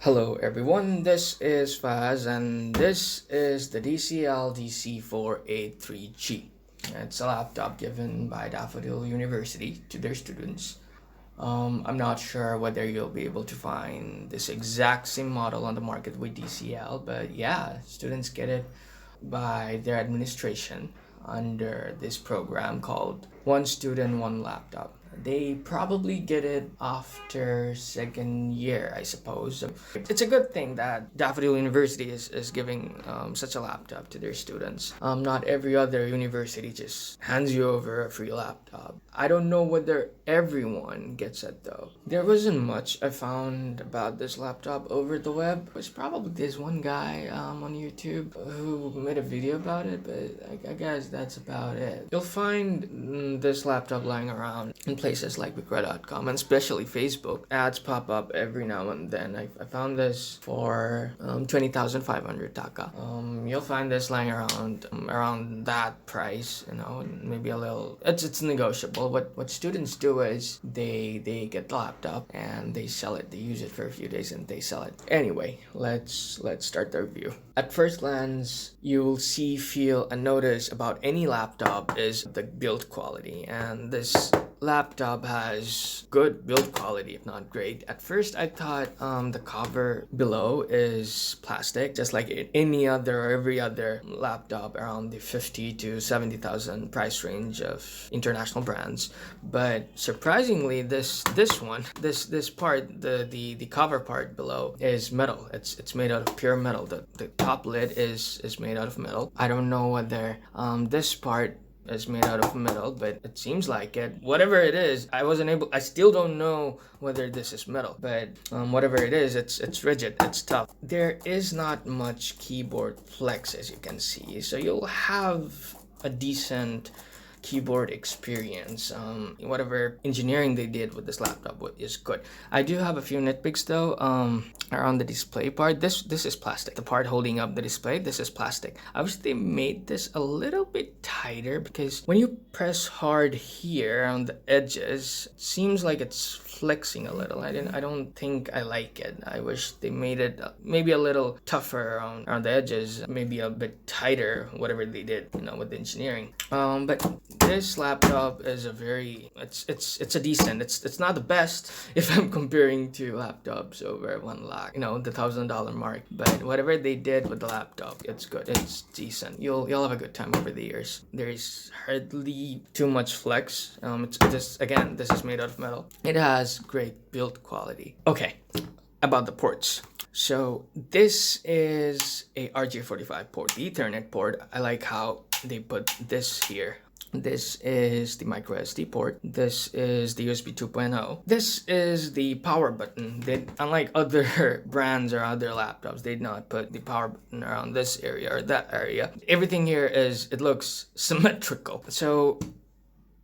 Hello everyone, this is Faz and this is the DCL DC483G. It's a laptop given by Daffodil University to their students. I'm not sure whether you'll be able to find this exact same model on the market with DCL, but yeah, students get it by their administration under this program called One Student, One Laptop. They probably get it after second year, I suppose. It's a good thing that Daffodil University is giving such a laptop to their students. Not every other university just hands you over a free laptop. I don't know whether everyone gets it though. There wasn't much I found about this laptop over the web. It was probably this one guy on YouTube who made a video about it, but I guess that's about it. You'll find this laptop lying around in places like Bukra.com and especially Facebook. Ads pop up every now and then. I found this for 20,500 taka. You'll find this lying around that price, maybe a little. It's negotiable. What students do is they get the laptop and they sell it. They use it for a few days and they sell it. Anyway, let's start the review. At first glance, you'll see, feel, and notice about any laptop is the build quality, and this laptop has good build quality, if not great. At first, I thought the cover below is plastic, just like any other or every other laptop around the 50 to 70,000 price range of international brands. But surprisingly, this part, the cover part below is metal. It's made out of pure metal. The top lid is made out of metal. I don't know whether this part is made out of metal, but it seems like it. Whatever it is, I still don't know whether this is metal, but whatever it is, it's rigid, it's tough. There is not much keyboard flex, as you can see, so you'll have a decent keyboard experience. Whatever engineering they did with this laptop is good. I do have a few nitpicks though. Around the display part, this is plastic. The part holding up the display, this is plastic. I wish they made this a little bit tighter, because when you press hard here on the edges, it seems like it's flexing a little. I don't think I like it. I wish they made it maybe a little tougher around the edges, maybe a bit tighter, whatever they did, with the engineering. But this laptop is it's a decent. It's not the best if I'm comparing to laptops over 1 lakh, the $1,000 mark. But whatever they did with the laptop, it's good. It's decent. You'll have a good time over the years. There's hardly too much flex. This is made out of metal. It has great build quality. Okay, about the ports. So this is a RJ45 port, the Ethernet port. I like how they put this here. This is the micro SD port. This is the USB 2.0. This is the power button. Unlike other brands or other laptops, they did not put the power button around this area or that area. Everything here it looks symmetrical. So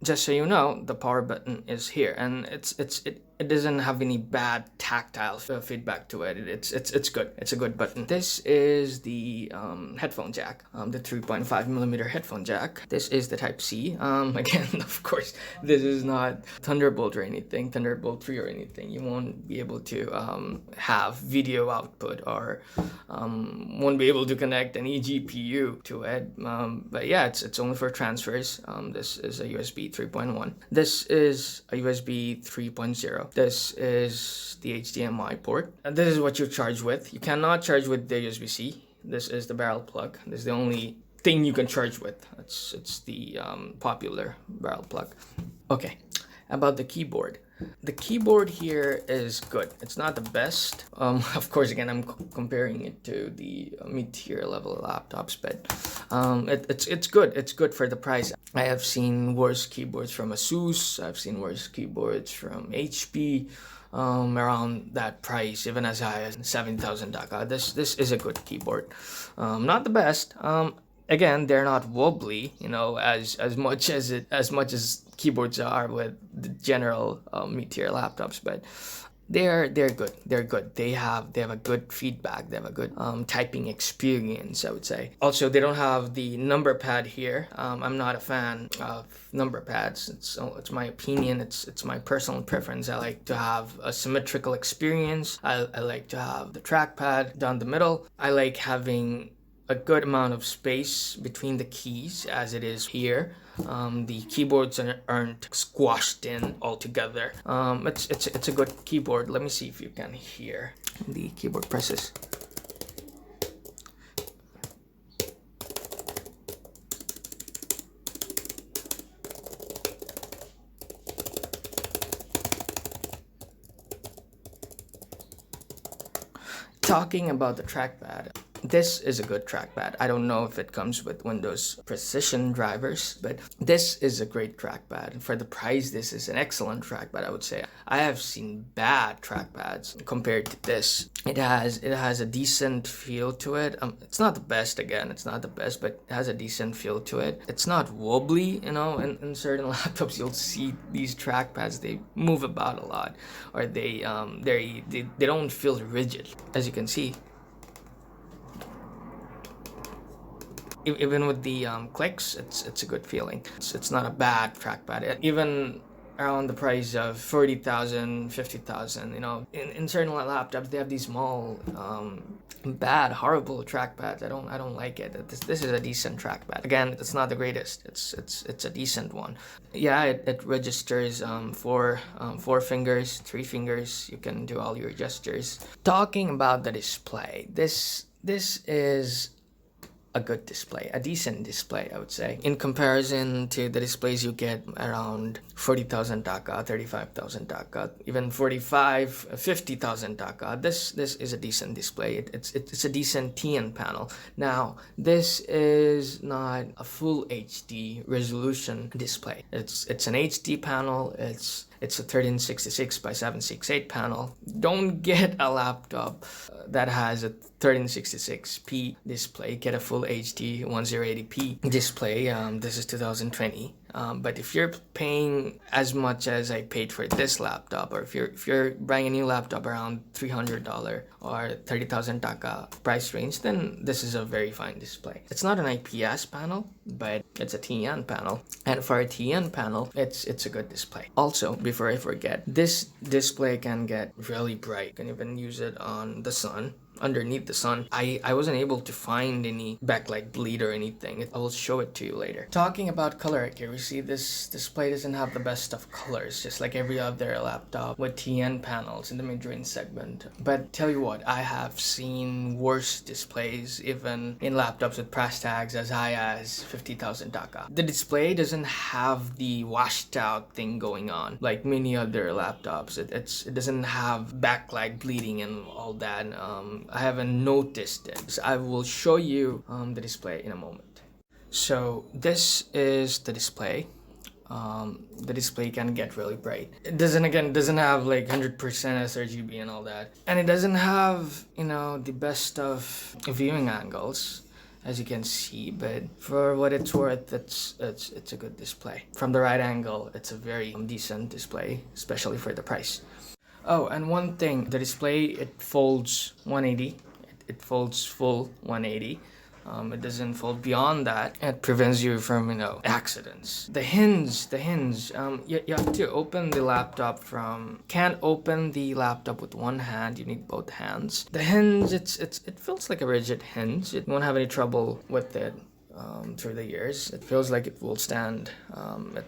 just so you know, the power button is here, and it doesn't have any bad tactile feedback to it. It's good. It's a good button. This is the headphone jack, the 3.5mm headphone jack. This is the Type C. Again, of course, this is not Thunderbolt or anything, Thunderbolt 3 or anything. You won't be able to have video output, or won't be able to connect any GPU to it. But yeah, it's only for transfers. This is a USB 3.1. This is a USB 3.0. This is the HDMI port. And this is what you charge with. You cannot charge with the USB-C. This is the barrel plug. This is the only thing you can charge with. It's the popular barrel plug. Okay, about the keyboard. The keyboard here is good. It's not the best. Of course, again, I'm comparing it to the mid-tier level laptops, but it's good. It's good for the price. I have seen worse keyboards from Asus. I've seen worse keyboards from HP. Around that price, even as high as 7,000 taka. This is a good keyboard. Not the best. Again, they're not wobbly, as much as keyboards are with the general mid-tier laptops, but they're good. They're good. They have a good feedback. They have a good typing experience, I would say. Also, they don't have the number pad here. I'm not a fan of number pads. It's my opinion. It's my personal preference. I like to have a symmetrical experience. I like to have the trackpad down the middle. I like having a good amount of space between the keys as it is here. The keyboards aren't squashed in all together. It's a good keyboard. Let me see if you can hear the keyboard presses. Talking about the trackpad, this is a good trackpad. I don't know if it comes with Windows Precision drivers, but this is a great trackpad. And for the price, this is an excellent trackpad, I would say. I have seen bad trackpads compared to this. It has a decent feel to it. It's not the best, again, it's not the best, but it has a decent feel to it. It's not wobbly, you know. In certain laptops, you'll see these trackpads, they move about a lot, or they don't feel rigid, as you can see. Even with the clicks, it's a good feeling. It's not a bad trackpad. Even around the price of 40,000, 50,000, you know, in certain laptops they have these small, bad, horrible trackpads. I don't like it. This is a decent trackpad. Again, it's not the greatest. It's a decent one. Yeah, it registers four fingers, 3 fingers. You can do all your gestures. Talking about the display, this is a good display, a decent display, I would say, in comparison to the displays you get around 40,000 taka, 35,000 taka, even 50,000 taka. This is a decent display. It's a decent TN panel. Now, this is not a full HD resolution display. It's an HD panel. It's a 1366 by 768 panel. Don't get a laptop that has a 1366p display. Get a full HD 1080p display. This is 2020. But if you're paying as much as I paid for this laptop, or if you're buying a new laptop around $300 or 30,000 taka price range, then this is a very fine display. It's not an IPS panel, but it's a TN panel, and for a TN panel, it's a good display. Also, before I forget, this display can get really bright. You can even use it on the sun. Underneath the sun, I wasn't able to find any backlight bleed or anything. I will show it to you later. Talking about color accuracy, this display doesn't have the best of colors, just like every other laptop with TN panels in the mid-range segment. But tell you what, I have seen worse displays, even in laptops with price tags as high as 50,000 taka. The display doesn't have the washed out thing going on like many other laptops. It doesn't have backlight bleeding and all that. I haven't noticed it. So I will show you the display in a moment. So this is the display. The display can get really bright. It doesn't have like 100% sRGB and all that, and it doesn't have, you know, the best of viewing angles, as you can see, but for what it's worth, it's a good display. From the right angle, it's a very decent display, especially for the price. Oh, and one thing, the display, it folds 180. It folds full 180. It doesn't fold beyond that. It prevents you from, you know, accidents. The hinge, you have to open the laptop can't open the laptop with one hand. You need both hands. The hinge, it feels like a rigid hinge. You won't have any trouble with it. Through the years, it feels like it will stand.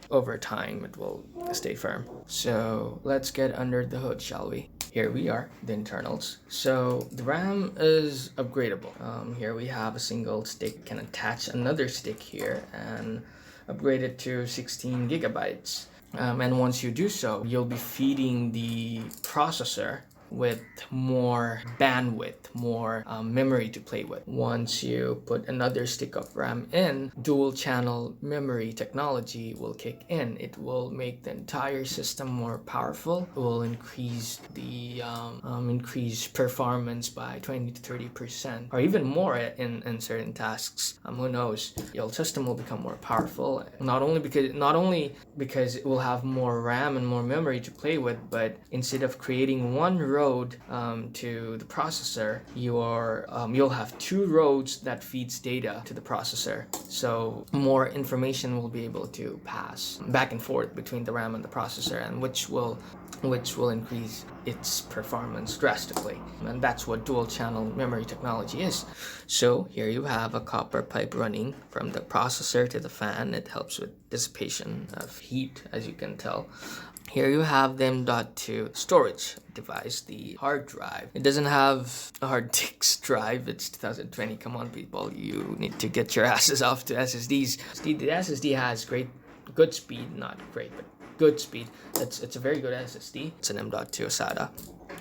Over time, it will stay firm. So let's get under the hood, shall we? Here we are, the internals. So the RAM is upgradable. Here we have a single stick. Can attach another stick here and upgrade it to 16 gigabytes. And once you do so, you'll be feeding the processor with more bandwidth, more memory to play with. Once you put another stick of RAM in, dual channel memory technology will kick in. It will make the entire system more powerful. It will increase the increase performance by 20 to 30% or even more in certain tasks. Who knows? Your system will become more powerful, not only because it will have more RAM and more memory to play with, but instead of creating one road to the processor, you'll have two roads that feeds data to the processor. So more information will be able to pass back and forth between the RAM and the processor, and which will increase its performance drastically. And that's what dual channel memory technology is. So here you have a copper pipe running from the processor to the fan. It helps with dissipation of heat, as you can tell. Here you have the M.2 storage device, the hard drive. It doesn't have a hard disk drive. It's 2020. Come on, people. You need to get your asses off to SSDs. The SSD has good speed, not great, but good speed. It's a very good SSD. It's an M.2 SATA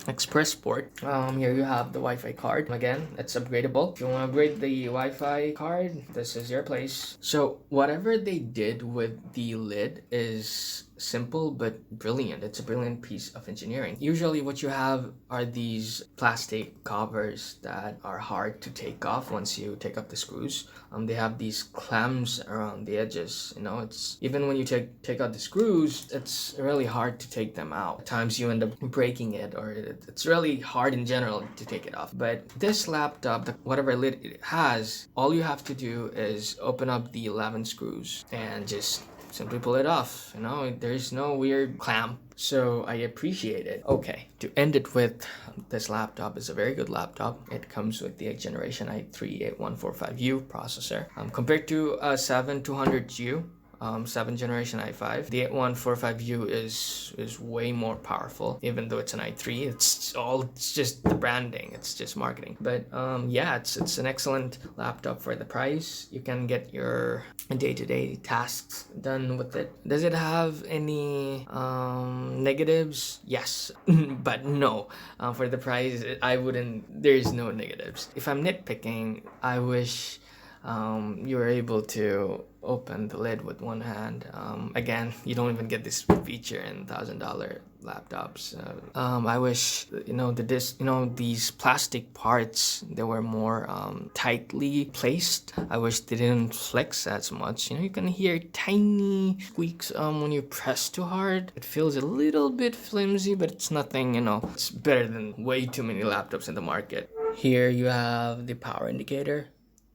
Express port. Here you have the Wi-Fi card. Again, it's upgradable. If you want to upgrade the Wi-Fi card, this is your place. So whatever they did with the lid is simple but brilliant. It's a brilliant piece of engineering. Usually what you have are these plastic covers that are hard to take off once you take off the screws. They have these clamps around the edges. It's even when you take out the screws, it's really hard to take them out. At times you end up breaking it, or it's really hard in general to take it off. But this laptop, whatever lid it has, all you have to do is open up the 11 screws and just simply pull it off. There's no weird clamp. So I appreciate it. Okay, to end it with, this laptop is a very good laptop. It comes with the 8th generation i3-8145U processor. Compared to a 7200U, 7th generation i5, the 8145U is way more powerful. Even though it's an i3, it's just the branding, it's just marketing. But yeah, it's an excellent laptop for the price. You can get your day-to-day tasks done with it. Does it have any negatives? Yes, but no. For the price, there's no negatives. If I'm nitpicking, I wish you were able to open the lid with one hand. Again, you don't even get this feature in $1,000 laptops. I wish these plastic parts, they were more tightly placed. I wish they didn't flex as much. You can hear tiny squeaks when you press too hard. It feels a little bit flimsy, but it's nothing. It's better than way too many laptops in the market. Here you have the power indicator,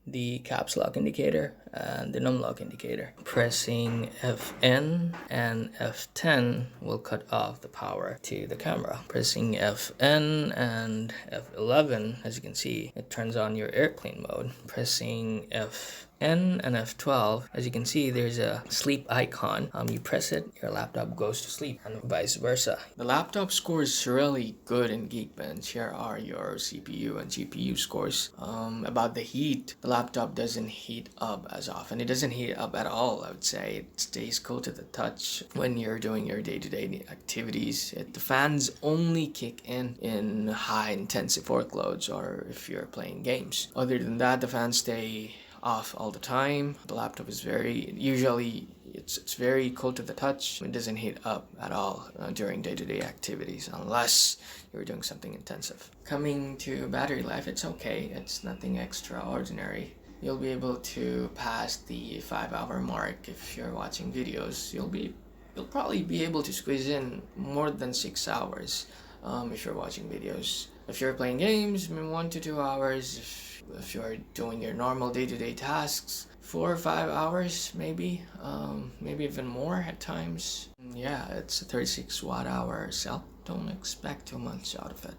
the caps lock indicator, and the num lock indicator. Pressing Fn and F10 will cut off the power to the camera. Pressing Fn and F11, as you can see, it turns on your airplane mode. Pressing Fn and F12, as you can see, there's a sleep icon. You press it, your laptop goes to sleep, and vice versa. The laptop scores really good in Geekbench. Here are your CPU and GPU scores. About the heat, the laptop doesn't heat up as often. It doesn't heat up at all, I would say. It stays cool to the touch when you're doing your day-to-day activities. The fans only kick in high intensive workloads or if you're playing games. Other than that, the fans stay off all the time. The laptop is it's very cool to the touch. It doesn't heat up at all during day-to-day activities unless you're doing something intensive. Coming to battery life, it's okay. It's nothing extraordinary. You'll be able to pass the 5-hour mark if you're watching videos. You'll probably be able to squeeze in more than 6 hours if you're watching videos. If you're playing games, 1 to 2 hours. If you're doing your normal day-to-day tasks, 4 or 5 hours maybe even more at times. Yeah, it's a 36 watt-hour cell. Don't expect too much out of it.